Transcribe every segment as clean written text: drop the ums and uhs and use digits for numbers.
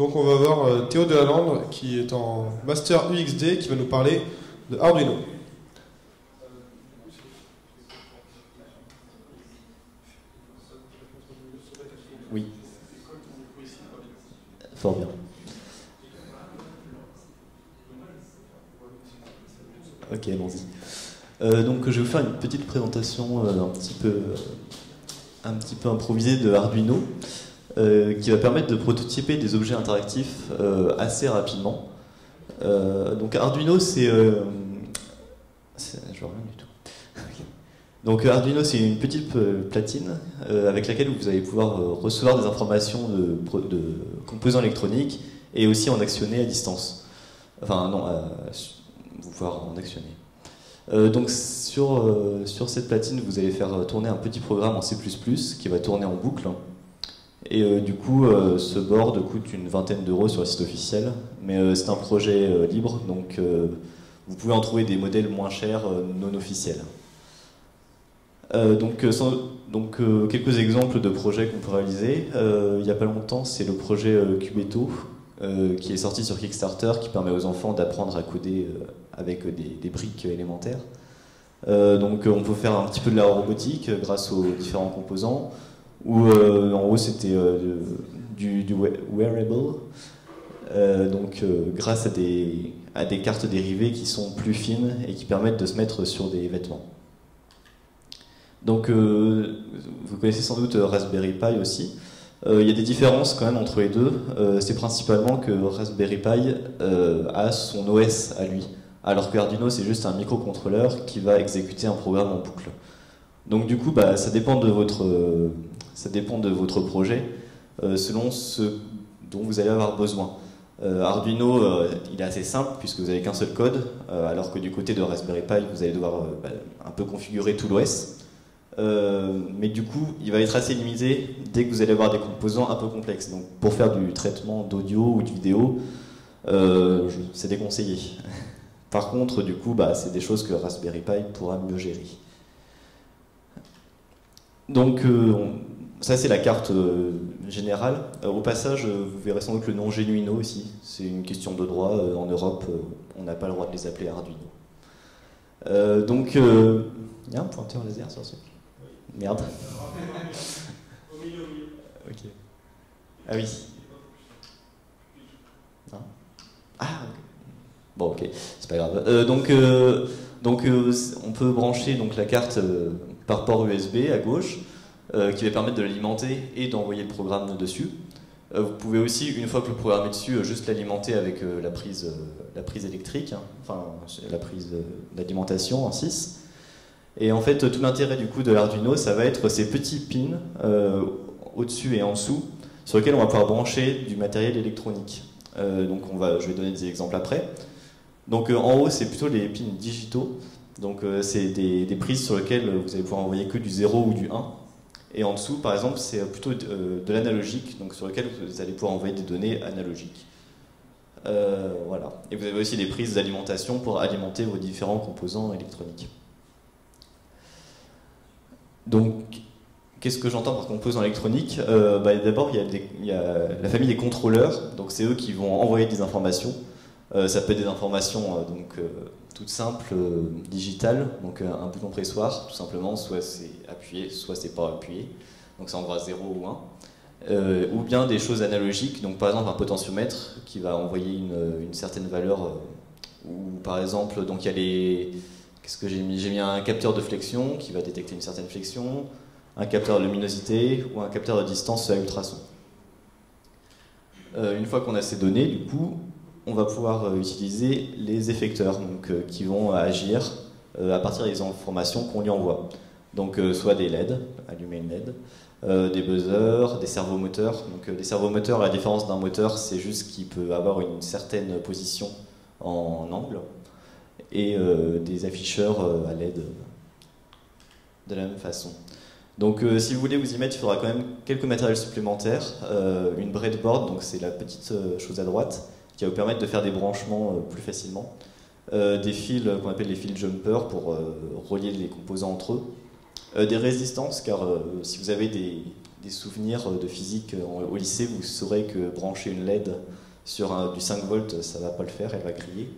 Donc on va voir Théo Delalande qui est en Master UXD qui va nous parler de Arduino. Oui. Fort bien. Ok, allons-y. Donc je vais vous faire une petite présentation un petit peu improvisée de Arduino qui va permettre de prototyper des objets interactifs assez rapidement. Donc Arduino je vois rien du tout. Donc Arduino c'est une petite platine avec laquelle vous allez pouvoir recevoir des informations de composants électroniques et aussi en actionner à distance. Enfin non, vous pouvoir en actionner. Donc sur cette platine vous allez faire tourner un petit programme en C++ qui va tourner en boucle. Et du coup ce board coûte une vingtaine d'euros sur le site officiel, mais c'est un projet libre, donc vous pouvez en trouver des modèles moins chers non officiels. Donc quelques exemples de projets qu'on peut réaliser. Il n'y a pas longtemps, c'est le projet Cubeto qui est sorti sur Kickstarter, qui permet aux enfants d'apprendre à coder avec des briques élémentaires. Donc on peut faire un petit peu de la robotique grâce aux différents composants, ou en haut c'était du wearable, grâce à des cartes dérivées qui sont plus fines et qui permettent de se mettre sur des vêtements. Donc vous connaissez sans doute Raspberry Pi aussi. Il y a des différences quand même entre les deux. C'est principalement que Raspberry Pi a son OS à lui, alors que Arduino c'est juste un microcontrôleur qui va exécuter un programme en boucle. Donc du coup ça dépend de votre projet, selon ce dont vous allez avoir besoin. Arduino il est assez simple puisque vous n'avez qu'un seul code, alors que du côté de Raspberry Pi vous allez devoir un peu configurer tout l'OS. Mais du coup, il va être assez limité dès que vous allez avoir des composants un peu complexes. Donc, pour faire du traitement d'audio ou de vidéo, c'est déconseillé. Par contre, du coup, c'est des choses que Raspberry Pi pourra mieux gérer. Donc, ça c'est la carte générale. Au passage, vous verrez sans doute le nom Genuino aussi. C'est une question de droit. En Europe, on n'a pas le droit de les appeler Arduino. Il y a un pointeur laser sur ce. Merde. Au milieu. Ok. Ah oui. Non. Ah, ok. Bon, ok, c'est pas grave. On peut brancher la carte par port USB à gauche, qui va permettre de l'alimenter et d'envoyer le programme dessus. Vous pouvez aussi, une fois que le programme est dessus, juste l'alimenter avec la prise électrique, enfin la prise d'alimentation en 6. Et en fait, tout l'intérêt du coup de l'Arduino, ça va être ces petits pins au-dessus et en dessous, sur lesquels on va pouvoir brancher du matériel électronique. Je vais donner des exemples après. Donc en haut, c'est plutôt les pins digitaux. Donc c'est des prises sur lesquelles vous allez pouvoir envoyer que du 0 ou du 1. Et en dessous, par exemple, c'est plutôt de l'analogique, donc sur lequel vous allez pouvoir envoyer des données analogiques. Voilà. Et vous avez aussi des prises d'alimentation pour alimenter vos différents composants électroniques. Donc, qu'est-ce que j'entends par composants électroniques? D'abord, il y a la famille des contrôleurs, donc c'est eux qui vont envoyer des informations. Ça peut être des informations toutes simples, digitales, donc un bouton pressoir, tout simplement, soit c'est appuyé, soit c'est pas appuyé, donc ça envoie 0 ou 1. Ou bien des choses analogiques, donc par exemple un potentiomètre qui va envoyer une certaine valeur, ou par exemple, donc il y a les... Qu'est-ce que j'ai mis? J'ai mis un capteur de flexion qui va détecter une certaine flexion, un capteur de luminosité ou un capteur de distance à ultrasons. Une fois qu'on a ces données, du coup, on va pouvoir utiliser les effecteurs qui vont agir à partir des informations qu'on lui envoie. Donc soit des LED, allumer une LED, des buzzers, des servomoteurs. Donc les servomoteurs, à la différence d'un moteur, c'est juste qu'il peut avoir une certaine position en angle, et des afficheurs à LED de la même façon. Donc si vous voulez vous y mettre, il faudra quand même quelques matériels supplémentaires, une breadboard, donc c'est la petite chose à droite, qui va vous permettre de faire des branchements plus facilement, des fils qu'on appelle les fils jumper pour relier les composants entre eux, des résistances, car si vous avez des souvenirs de physique au lycée, vous saurez que brancher une LED sur du 5 volts, ça va pas le faire, elle va griller.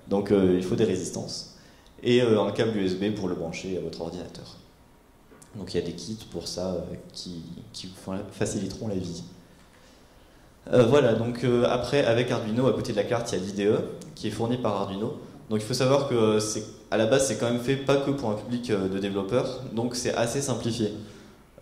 Donc il faut des résistances. Et un câble USB pour le brancher à votre ordinateur. Donc il y a des kits pour ça qui vous faciliteront la vie. Voilà, donc après avec Arduino, à côté de la carte, il y a l'IDE qui est fourni par Arduino. Donc il faut savoir que à la base c'est quand même fait pas que pour un public de développeurs, donc c'est assez simplifié.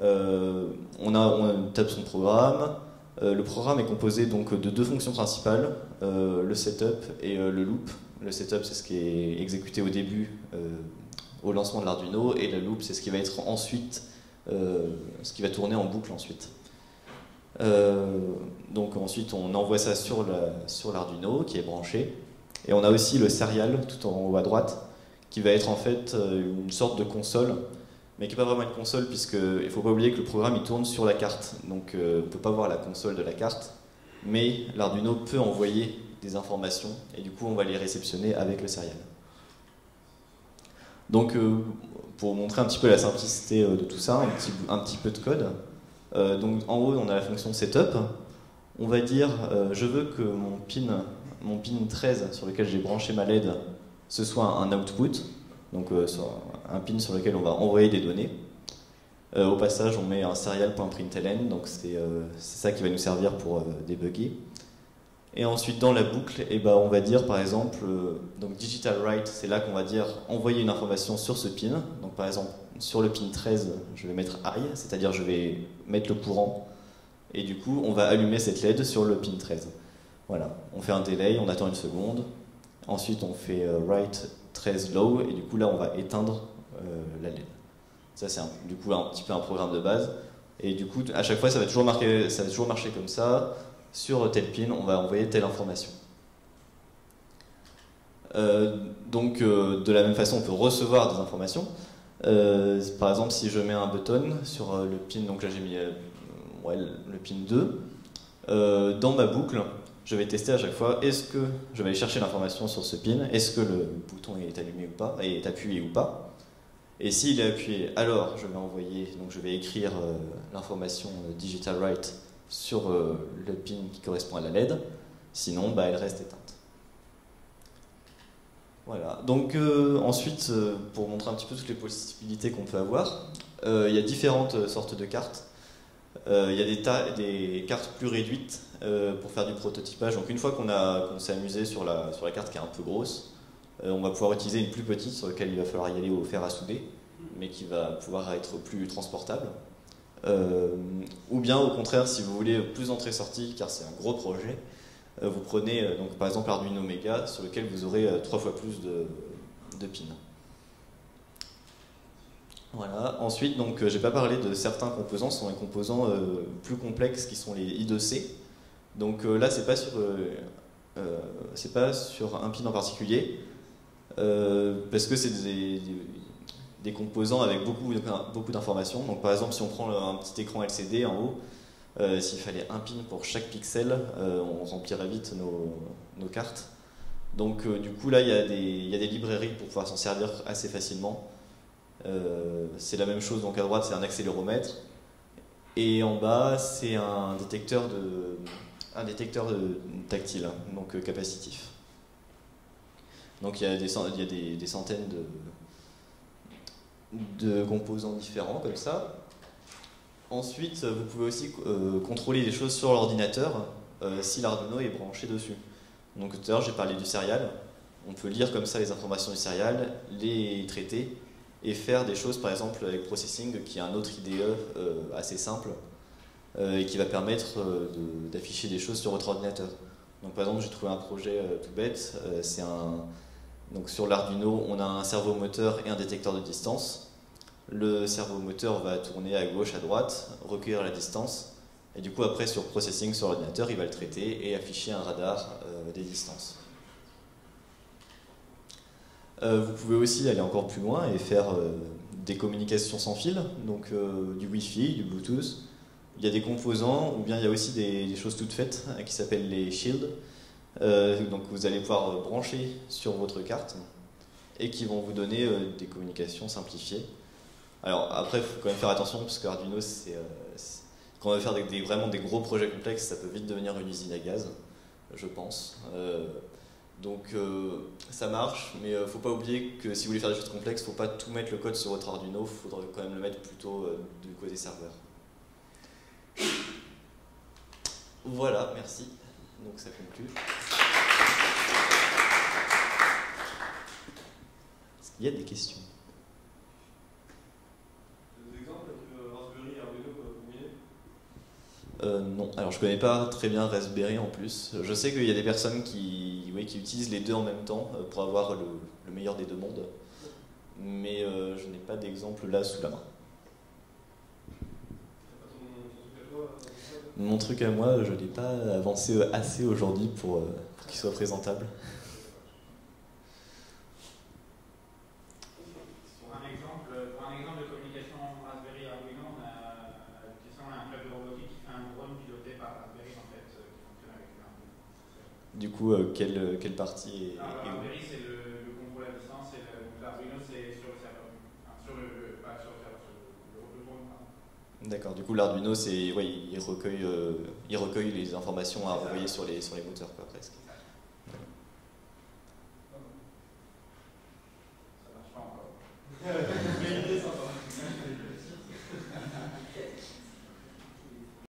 On tape son programme. Le programme est composé donc de deux fonctions principales, le setup et le loop. Le setup c'est ce qui est exécuté au début, au lancement de l'Arduino, et le loop c'est ce qui va être ensuite, ce qui va tourner en boucle ensuite. Donc ensuite on envoie ça sur l'Arduino qui est branché, et on a aussi le serial tout en haut à droite qui va être en fait une sorte de console, mais qui n'est pas vraiment une console puisqu'il ne faut pas oublier que le programme il tourne sur la carte, donc on ne peut pas voir la console de la carte, mais l'Arduino peut envoyer des informations et du coup on va les réceptionner avec le serial. Donc pour montrer un petit peu la simplicité de tout ça, un petit peu de code. Donc en haut on a la fonction setup. On va dire je veux que mon pin 13 sur lequel j'ai branché ma LED, ce soit un output, donc un pin sur lequel on va envoyer des données. Au passage on met un serial.println, donc c'est ça qui va nous servir pour débugger. Et ensuite dans la boucle, on va dire par exemple, donc digital write, c'est là qu'on va dire envoyer une information sur ce pin. Donc par exemple sur le pin 13, je vais mettre I, c'est-à-dire je vais mettre le courant, et du coup on va allumer cette LED sur le pin 13. Voilà, on fait un delay, on attend une seconde, ensuite on fait write 13 low, et du coup là on va éteindre la LED. Ça c'est du coup un petit peu un programme de base, et du coup à chaque fois ça va toujours marcher comme ça. Sur tel pin, on va envoyer telle information. Donc, de la même façon, on peut recevoir des informations. Par exemple, si je mets un button sur le pin, donc là j'ai mis le pin 2, dans ma boucle, je vais tester à chaque fois, est-ce que je vais aller chercher l'information sur ce pin, est-ce que le bouton est allumé ou pas, est appuyé ou pas. Et s'il est appuyé, alors je vais envoyer, donc je vais écrire l'information digital write sur le pin qui correspond à la LED, sinon elle reste éteinte. Voilà, donc ensuite, pour montrer un petit peu toutes les possibilités qu'on peut avoir, il y a différentes sortes de cartes. Il y a des cartes plus réduites pour faire du prototypage. Donc une fois qu'on s'est amusé sur la carte qui est un peu grosse, on va pouvoir utiliser une plus petite sur laquelle il va falloir y aller au fer à souder, mais qui va pouvoir être plus transportable. Ou bien au contraire, si vous voulez plus entrée-sortie, car c'est un gros projet, vous prenez donc par exemple Arduino Mega, sur lequel vous aurez 3 fois plus de pins. Voilà. Ensuite, donc j'ai pas parlé de certains composants, ce sont les composants plus complexes qui sont les I2C. Donc là, c'est pas sur un pin en particulier, parce que c'est des composants avec beaucoup d'informations. Donc par exemple, si on prend un petit écran LCD en haut, s'il fallait un pin pour chaque pixel, on remplirait vite nos cartes. Donc du coup là, il y a des librairies pour pouvoir s'en servir assez facilement. C'est la même chose, donc à droite c'est un accéléromètre, et en bas c'est un détecteur tactile, donc capacitif. Donc il y a des centaines de composants différents comme ça. Ensuite, vous pouvez aussi contrôler les choses sur l'ordinateur si l'Arduino est branché dessus. Donc tout à l'heure j'ai parlé du serial. On peut lire comme ça les informations du serial, les traiter et faire des choses, par exemple avec Processing, qui est un autre IDE assez simple et qui va permettre d'afficher des choses sur votre ordinateur. Donc par exemple, j'ai trouvé un projet tout bête. Donc sur l'Arduino, on a un servomoteur et un détecteur de distance. Le servomoteur va tourner à gauche, à droite, recueillir la distance, et du coup après sur Processing sur l'ordinateur, il va le traiter et afficher un radar des distances. Vous pouvez aussi aller encore plus loin et faire des communications sans fil, donc du Wi-Fi, du Bluetooth. Il y a des composants, ou bien il y a aussi des choses toutes faites qui s'appellent les shields. Donc vous allez pouvoir brancher sur votre carte et qui vont vous donner des communications simplifiées. Alors après, il faut quand même faire attention parce que Arduino, quand on veut faire vraiment des gros projets complexes, ça peut vite devenir une usine à gaz, je pense. Donc ça marche, mais faut pas oublier que si vous voulez faire des choses complexes, faut pas tout mettre le code sur votre Arduino, il faudra quand même le mettre plutôt du côté serveur. Voilà, merci. Donc ça conclut. Est-ce qu'il y a des questions? Des exemples de Raspberry et Arduino combinés? Non, alors je connais pas très bien Raspberry en plus. Je sais qu'il y a des personnes qui utilisent les deux en même temps pour avoir le meilleur des deux mondes, mais je n'ai pas d'exemple là sous la main. Mon truc à moi, je n'ai pas avancé assez aujourd'hui pour qu'il soit présentable. Pour un exemple de communication Raspberry Arduino, on a un club de robotique qui fait un drone piloté par Raspberry en fait, qui fonctionne avec l'Arduino. Du coup, quelle partie est Raspberry c'est le contrôle à distance et l'Arduino c'est sur le serveur. Enfin, pas sur le serveur, sur le drone. D'accord, du coup l'Arduino, il recueille les informations à envoyer sur les moteurs, quoi, presque.